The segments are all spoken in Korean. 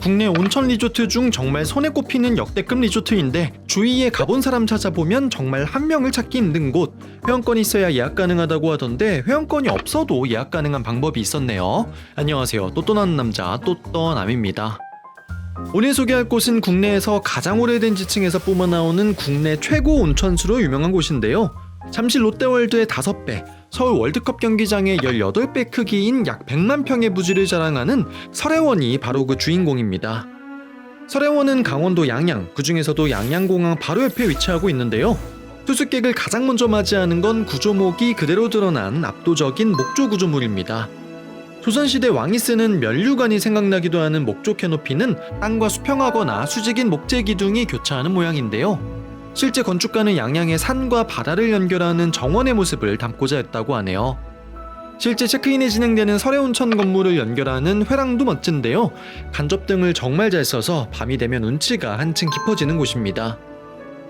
국내 온천 리조트 중 정말 손에 꼽히는 역대급 리조트인데 주위에 가본 사람 찾아보면 정말 한 명을 찾기 힘든 곳. 회원권이 있어야 예약 가능하다고 하던데 회원권이 없어도 예약 가능한 방법이 있었네요. 안녕하세요. 또또나는 남자 또떠남입니다. 오늘 소개할 곳은 국내에서 가장 오래된 지층에서 뿜어나오는 국내 최고 온천수로 유명한 곳인데요. 잠실 롯데월드의 5배, 서울 월드컵 경기장의 18배 크기인 약 100만 평의 부지를 자랑하는 설혜원이 바로 그 주인공입니다. 설혜원은 강원도 양양, 그 중에서도 양양공항 바로 옆에 위치하고 있는데요. 투숙객을 가장 먼저 맞이하는 건 구조목이 그대로 드러난 압도적인 목조 구조물입니다. 조선시대 왕이 쓰는 면류관이 생각나기도 하는 목조 캐노피는 땅과 수평하거나 수직인 목재 기둥이 교차하는 모양인데요. 실제 건축가는 양양의 산과 바다를 연결하는 정원의 모습을 담고자 했다고 하네요. 실제 체크인이 진행되는 설혜온천 건물을 연결하는 회랑도 멋진데요. 간접등을 정말 잘 써서 밤이 되면 운치가 한층 깊어지는 곳입니다.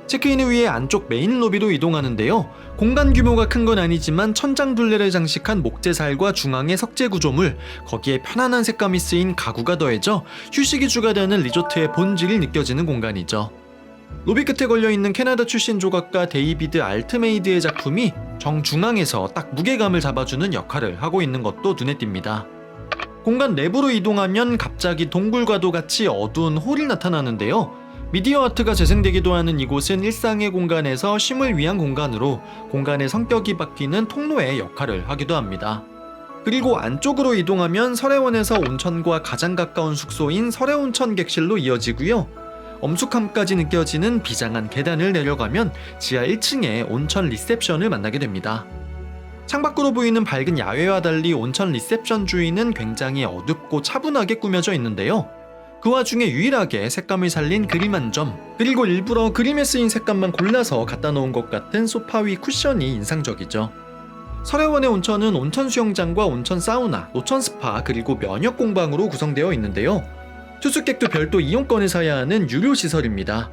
체크인을 위해 안쪽 메인 로비로 이동하는데요. 공간 규모가 큰 건 아니지만 천장 둘레를 장식한 목재살과 중앙의 석재 구조물, 거기에 편안한 색감이 쓰인 가구가 더해져 휴식이 주가 되는 리조트의 본질이 느껴지는 공간이죠. 로비 끝에 걸려있는 캐나다 출신 조각가 데이비드 알트메이드의 작품이 정중앙에서 딱 무게감을 잡아주는 역할을 하고 있는 것도 눈에 띕니다. 공간 내부로 이동하면 갑자기 동굴과도 같이 어두운 홀이 나타나는데요. 미디어 아트가 재생되기도 하는 이곳은 일상의 공간에서 쉼을 위한 공간으로 공간의 성격이 바뀌는 통로의 역할을 하기도 합니다. 그리고 안쪽으로 이동하면 설혜원에서 온천과 가장 가까운 숙소인 설혜온천 객실로 이어지고요. 엄숙함까지 느껴지는 비장한 계단을 내려가면 지하 1층에 온천 리셉션을 만나게 됩니다. 창밖으로 보이는 밝은 야외와 달리 온천 리셉션 주위는 굉장히 어둡고 차분하게 꾸며져 있는데요. 그 와중에 유일하게 색감을 살린 그림 한 점, 그리고 일부러 그림에 쓰인 색감만 골라서 갖다 놓은 것 같은 소파 위 쿠션이 인상적이죠. 설혜원의 온천은 온천 수영장과 온천 사우나, 노천 스파, 그리고 면역 공방으로 구성되어 있는데요. 투숙객도 별도 이용권을 사야 하는 유료 시설입니다.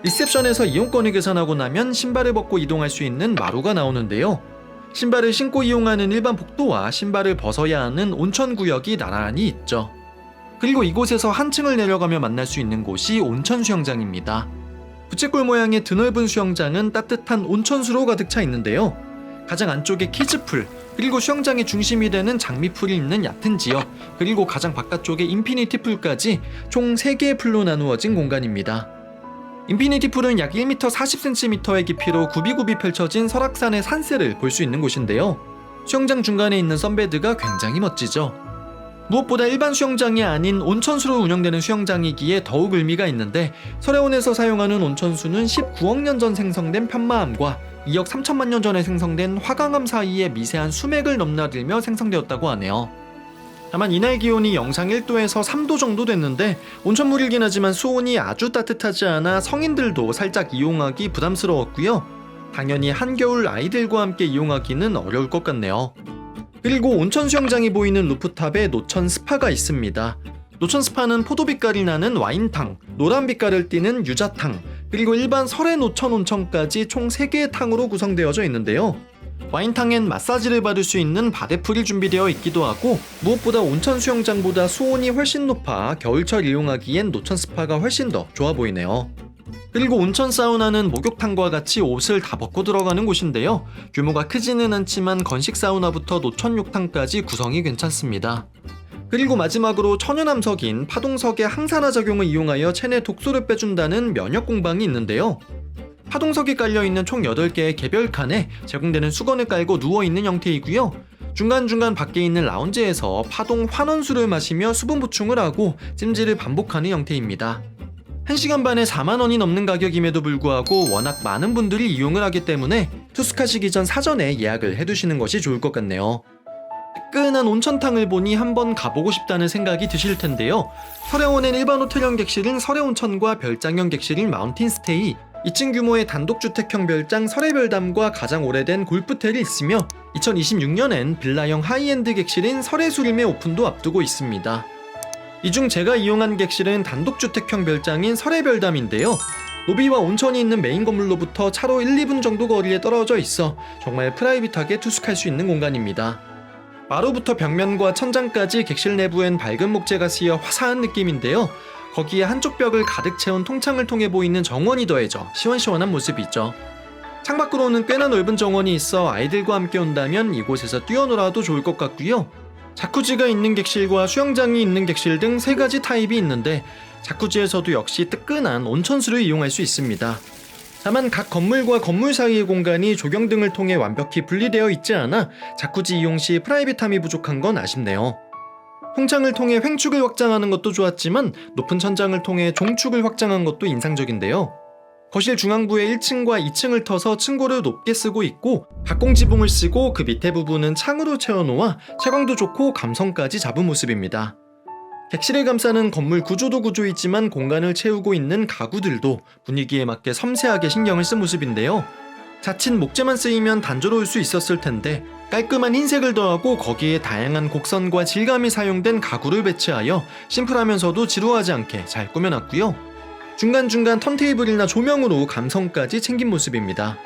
리셉션에서 이용권을 계산하고 나면 신발을 벗고 이동할 수 있는 마루가 나오는데요. 신발을 신고 이용하는 일반 복도와 신발을 벗어야 하는 온천 구역이 나란히 있죠. 그리고 이곳에서 한 층을 내려가며 만날 수 있는 곳이 온천 수영장입니다. 부채꼴 모양의 드넓은 수영장은 따뜻한 온천수로 가득 차 있는데요. 가장 안쪽에 키즈풀, 그리고 수영장의 중심이 되는 장미풀이 있는 얕은 지역, 그리고 가장 바깥쪽에 인피니티 풀까지 총 3개의 풀로 나누어진 공간입니다. 인피니티 풀은 약 1m 40cm의 깊이로 굽이굽이 펼쳐진 설악산의 산세를 볼 수 있는 곳인데요. 수영장 중간에 있는 선베드가 굉장히 멋지죠. 무엇보다 일반 수영장이 아닌 온천수로 운영되는 수영장이기에 더욱 의미가 있는데, 설혜원에서 사용하는 온천수는 19억 년 전 생성된 편마암과 2억 3천만 년 전에 생성된 화강암 사이에 미세한 수맥을 넘나들며 생성되었다고 하네요. 다만 이날 기온이 영상 1도에서 3도 정도 됐는데 온천물이긴 하지만 수온이 아주 따뜻하지 않아 성인들도 살짝 이용하기 부담스러웠고요. 당연히 한겨울 아이들과 함께 이용하기는 어려울 것 같네요. 그리고 온천 수영장이 보이는 루프탑에 노천 스파가 있습니다. 노천 스파는 포도빛깔이 나는 와인탕, 노란 빛깔을 띠는 유자탕, 그리고 일반 설의 노천 온천까지 총 3개의 탕으로 구성되어져 있는데요. 와인탕엔 마사지를 받을 수 있는 바데풀이 준비되어 있기도 하고, 무엇보다 온천 수영장보다 수온이 훨씬 높아 겨울철 이용하기엔 노천 스파가 훨씬 더 좋아 보이네요. 그리고 온천 사우나는 목욕탕과 같이 옷을 다 벗고 들어가는 곳인데요. 규모가 크지는 않지만 건식 사우나부터 노천 욕탕까지 구성이 괜찮습니다. 그리고 마지막으로 천연암석인 파동석의 항산화 작용을 이용하여 체내 독소를 빼준다는 면역 공방이 있는데요. 파동석이 깔려있는 총 8개의 개별 칸에 제공되는 수건을 깔고 누워있는 형태이고요. 중간중간 밖에 있는 라운지에서 파동 환원수를 마시며 수분 보충을 하고 찜질을 반복하는 형태입니다. 1시간 반에 4만 원이 넘는 가격임에도 불구하고 워낙 많은 분들이 이용을 하기 때문에 투숙하시기 전 사전에 예약을 해두시는 것이 좋을 것 같네요. 뜨끈한 온천탕을 보니 한번 가보고 싶다는 생각이 드실 텐데요. 설혜원엔 일반 호텔형 객실인 설혜온천과 별장형 객실인 마운틴스테이, 2층 규모의 단독주택형 별장 설혜별담과 가장 오래된 골프텔이 있으며 2026년엔 빌라형 하이엔드 객실인 설혜수림의 오픈도 앞두고 있습니다. 이 중 제가 이용한 객실은 단독주택형 별장인 설혜별담인데요. 로비와 온천이 있는 메인 건물로부터 차로 1, 2분 정도 거리에 떨어져 있어 정말 프라이빗하게 투숙할 수 있는 공간입니다. 마루부터 벽면과 천장까지 객실 내부엔 밝은 목재가 쓰여 화사한 느낌인데요. 거기에 한쪽 벽을 가득 채운 통창을 통해 보이는 정원이 더해져 시원시원한 모습이죠. 창밖으로는 꽤나 넓은 정원이 있어 아이들과 함께 온다면 이곳에서 뛰어놀아도 좋을 것 같고요. 자쿠지가 있는 객실과 수영장이 있는 객실 등 3가지 타입이 있는데 자쿠지에서도 역시 뜨끈한 온천수를 이용할 수 있습니다. 다만 각 건물과 건물 사이의 공간이 조경등을 통해 완벽히 분리되어 있지 않아 자쿠지 이용 시 프라이빗함이 부족한 건 아쉽네요. 통창을 통해 횡축을 확장하는 것도 좋았지만 높은 천장을 통해 종축을 확장한 것도 인상적인데요. 거실 중앙부에 1층과 2층을 터서 층고를 높게 쓰고 있고 박공지붕을 쓰고 그 밑에 부분은 창으로 채워놓아 채광도 좋고 감성까지 잡은 모습입니다. 객실을 감싸는 건물 구조도 구조이지만 공간을 채우고 있는 가구들도 분위기에 맞게 섬세하게 신경을 쓴 모습인데요. 자칫 목재만 쓰이면 단조로울 수 있었을 텐데 깔끔한 흰색을 더하고 거기에 다양한 곡선과 질감이 사용된 가구를 배치하여 심플하면서도 지루하지 않게 잘 꾸며놨고요. 중간중간 턴테이블이나 조명으로 감성까지 챙긴 모습입니다.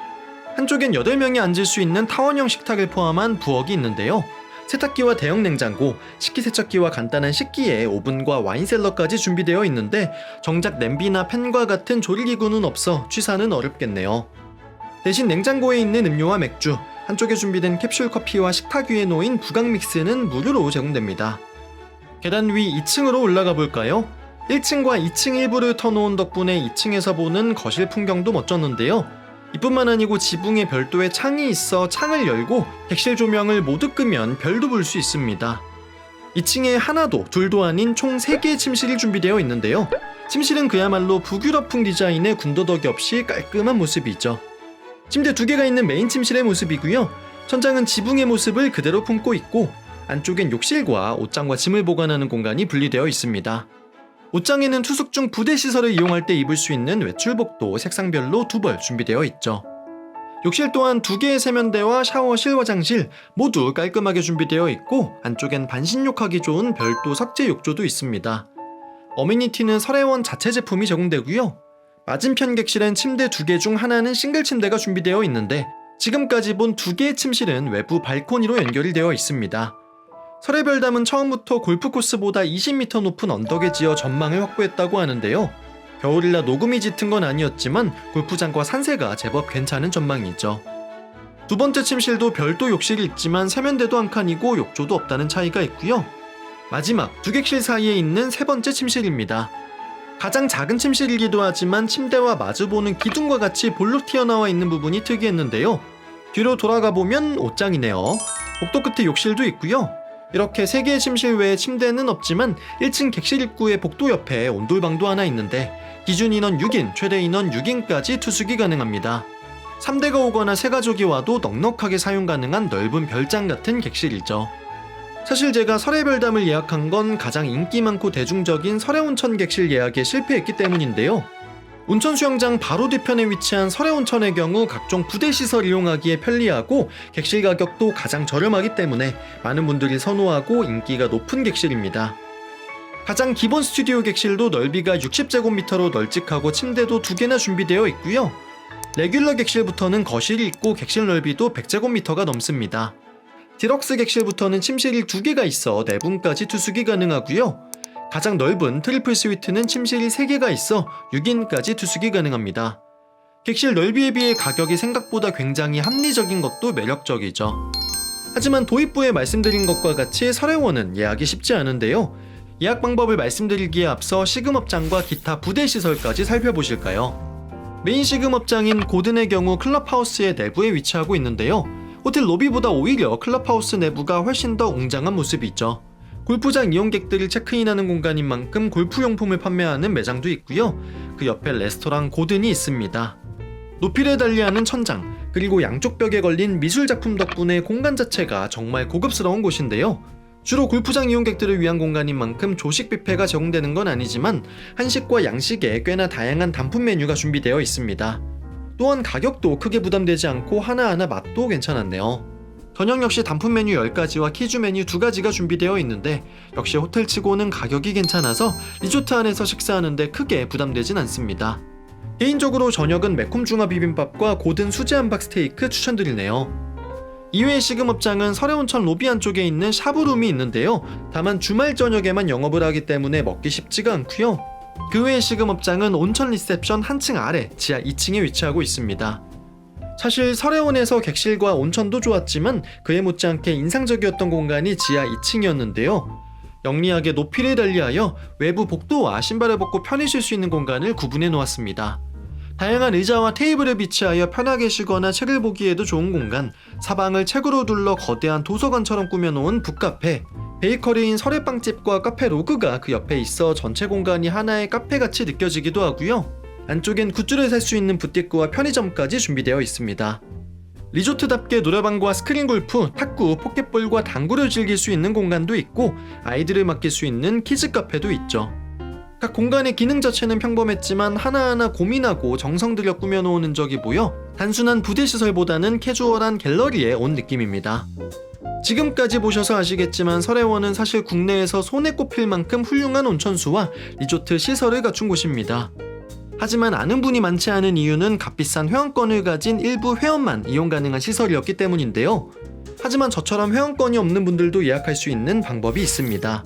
한쪽엔 8명이 앉을 수 있는 타원형 식탁을 포함한 부엌이 있는데요. 세탁기와 대형 냉장고, 식기세척기와 간단한 식기에 오븐과 와인셀러까지 준비되어 있는데 정작 냄비나 팬과 같은 조리기구는 없어 취사는 어렵겠네요. 대신 냉장고에 있는 음료와 맥주, 한쪽에 준비된 캡슐 커피와 식탁 위에 놓인 부각 믹스는 무료로 제공됩니다. 계단 위 2층으로 올라가 볼까요? 1층과 2층 일부를 터놓은 덕분에 2층에서 보는 거실 풍경도 멋졌는데요. 이뿐만 아니고 지붕에 별도의 창이 있어 창을 열고 객실 조명을 모두 끄면 별도 볼 수 있습니다. 2층에 하나도 둘도 아닌 총 3개의 침실이 준비되어 있는데요. 침실은 그야말로 북유럽풍 디자인의 군더더기 없이 깔끔한 모습이죠. 침대 2개가 있는 메인 침실의 모습이고요. 천장은 지붕의 모습을 그대로 품고 있고 안쪽엔 욕실과 옷장과 짐을 보관하는 공간이 분리되어 있습니다. 옷장에는 투숙 중 부대 시설을 이용할 때 입을 수 있는 외출복도 색상별로 2벌 준비되어 있죠. 욕실 또한 2개의 세면대와 샤워실, 화장실 모두 깔끔하게 준비되어 있고 안쪽엔 반신욕하기 좋은 별도 석재 욕조도 있습니다. 어메니티는 설혜원 자체 제품이 제공되고요. 맞은편 객실엔 침대 2개 중 하나는 싱글 침대가 준비되어 있는데 지금까지 본 2개의 침실은 외부 발코니로 연결이 되어 있습니다. 설혜별담은 처음부터 골프 코스보다 20m 높은 언덕에 지어 전망을 확보했다고 하는데요. 겨울이라 녹음이 짙은 건 아니었지만 골프장과 산세가 제법 괜찮은 전망이죠. 2번째 침실도 별도 욕실이 있지만 세면대도 한 칸이고 욕조도 없다는 차이가 있고요. 마지막 2객실 사이에 있는 3번째 침실입니다. 가장 작은 침실이기도 하지만 침대와 마주보는 기둥과 같이 볼록 튀어나와 있는 부분이 특이했는데요. 뒤로 돌아가 보면 옷장이네요. 복도 끝에 욕실도 있고요. 이렇게 3개의 침실 외에 침대는 없지만 1층 객실 입구의 복도 옆에 온돌방도 하나 있는데 기준 인원 6인, 최대 인원 6인까지 투숙이 가능합니다. 3대가 오거나 새가족이 와도 넉넉하게 사용 가능한 넓은 별장 같은 객실이죠. 사실 제가 설혜별담을 예약한 건 가장 인기 많고 대중적인 설혜온천 객실 예약에 실패했기 때문인데요. 온천 수영장 바로 뒤편에 위치한 설혜온천의 경우 각종 부대 시설 이용하기에 편리하고 객실 가격도 가장 저렴하기 때문에 많은 분들이 선호하고 인기가 높은 객실입니다. 가장 기본 스튜디오 객실도 넓이가 60제곱미터로 널찍하고 침대도 2개나 준비되어 있고요. 레귤러 객실부터는 거실이 있고 객실 넓이도 100제곱미터가 넘습니다. 디럭스 객실부터는 침실이 2개가 있어 4분까지 투숙이 가능하고요. 가장 넓은 트리플 스위트는 침실이 3개가 있어 6인까지 투숙이 가능합니다. 객실 넓이에 비해 가격이 생각보다 굉장히 합리적인 것도 매력적이죠. 하지만 도입부에 말씀드린 것과 같이 설혜원은 예약이 쉽지 않은데요. 예약 방법을 말씀드리기에 앞서 시금업장과 기타 부대 시설까지 살펴보실까요? 메인 시금업장인 고든의 경우 클럽하우스의 내부에 위치하고 있는데요. 호텔 로비보다 오히려 클럽하우스 내부가 훨씬 더 웅장한 모습이죠. 골프장 이용객들을 체크인하는 공간인 만큼 골프용품을 판매하는 매장도 있고요. 그 옆에 레스토랑 고든이 있습니다. 높이를 달리하는 천장, 그리고 양쪽 벽에 걸린 미술작품 덕분에 공간 자체가 정말 고급스러운 곳인데요. 주로 골프장 이용객들을 위한 공간인 만큼 조식 뷔페가 제공되는 건 아니지만 한식과 양식에 꽤나 다양한 단품 메뉴가 준비되어 있습니다. 또한 가격도 크게 부담되지 않고 하나하나 맛도 괜찮았네요. 저녁 역시 단품 메뉴 10가지와 키즈 메뉴 2가지가 준비되어 있는데 역시 호텔치고는 가격이 괜찮아서 리조트 안에서 식사하는데 크게 부담되진 않습니다. 개인적으로 저녁은 매콤 중화 비빔밥과 고든 수제 함박 스테이크 추천드리네요. 이외의 시금업장은 설해온천 로비 안쪽에 있는 샤브룸이 있는데요. 다만 주말 저녁에만 영업을 하기 때문에 먹기 쉽지가 않고요. 그 외의 시금업장은 온천 리셉션 한층 아래 지하 2층에 위치하고 있습니다. 사실 설해온에서 객실과 온천도 좋았지만 그에 못지않게 인상적이었던 공간이 지하 2층이었는데요. 영리하게 높이를 달리하여 외부 복도와 신발을 벗고 편히 쉴 수 있는 공간을 구분해 놓았습니다. 다양한 의자와 테이블을 비치하여 편하게 쉬거나 책을 보기에도 좋은 공간, 사방을 책으로 둘러 거대한 도서관처럼 꾸며놓은 북카페, 베이커리인 설해빵집과 카페 로그가 그 옆에 있어 전체 공간이 하나의 카페같이 느껴지기도 하고요. 안쪽엔 굿즈를 살 수 있는 부티크와 편의점까지 준비되어 있습니다. 리조트답게 노래방과 스크린 골프, 탁구, 포켓볼과 당구를 즐길 수 있는 공간도 있고 아이들을 맡길 수 있는 키즈 카페도 있죠. 각 공간의 기능 자체는 평범했지만 하나하나 고민하고 정성 들여 꾸며놓은 흔적이 보여 단순한 부대시설보다는 캐주얼한 갤러리에 온 느낌입니다. 지금까지 보셔서 아시겠지만 설해원은 사실 국내에서 손에 꼽힐 만큼 훌륭한 온천수와 리조트 시설을 갖춘 곳입니다. 하지만 아는 분이 많지 않은 이유는 값비싼 회원권을 가진 일부 회원만 이용 가능한 시설이었기 때문인데요. 하지만 저처럼 회원권이 없는 분들도 예약할 수 있는 방법이 있습니다.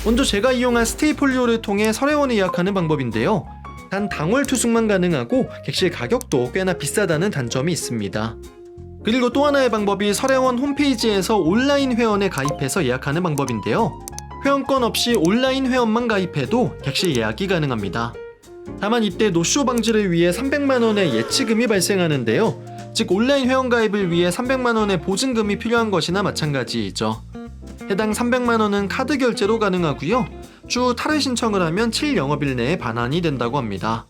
먼저 제가 이용한 스테이폴리오를 통해 설해원을 예약하는 방법인데요. 단 당월 투숙만 가능하고 객실 가격도 꽤나 비싸다는 단점이 있습니다. 그리고 또 하나의 방법이 설해원 홈페이지에서 온라인 회원에 가입해서 예약하는 방법인데요. 회원권 없이 온라인 회원만 가입해도 객실 예약이 가능합니다. 다만 이때 노쇼 방지를 위해 300만원의 예치금이 발생하는데요. 즉 온라인 회원 가입을 위해 300만원의 보증금이 필요한 것이나 마찬가지이죠. 해당 300만원은 카드 결제로 가능하고요. 추후 탈회 신청을 하면 7영업일 내에 반환이 된다고 합니다.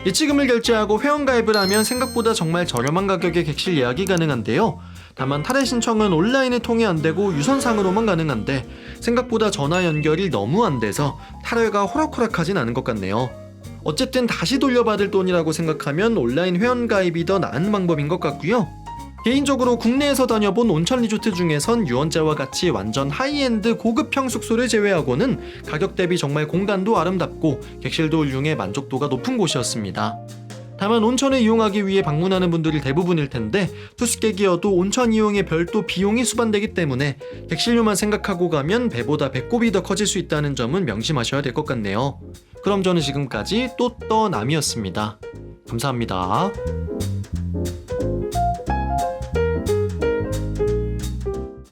예치금을 결제하고 회원 가입을 하면 생각보다 정말 저렴한 가격에 객실 예약이 가능한데요. 다만 탈회 신청은 온라인을 통해 안되고 유선상으로만 가능한데 생각보다 전화 연결이 너무 안돼서 탈회가 호락호락하진 않은 것 같네요. 어쨌든 다시 돌려받을 돈이라고 생각하면 온라인 회원 가입이 더 나은 방법인 것 같고요. 개인적으로 국내에서 다녀본 온천 리조트 중에선 유원자와 같이 완전 하이엔드 고급형 숙소를 제외하고는 가격 대비 정말 공간도 아름답고 객실도 훌륭해 만족도가 높은 곳이었습니다. 다만 온천을 이용하기 위해 방문하는 분들이 대부분일 텐데 투숙객이어도 온천 이용에 별도 비용이 수반되기 때문에 객실료만 생각하고 가면 배보다 배꼽이 더 커질 수 있다는 점은 명심하셔야 될 것 같네요. 그럼 저는 지금까지 또떠남이었습니다. 감사합니다.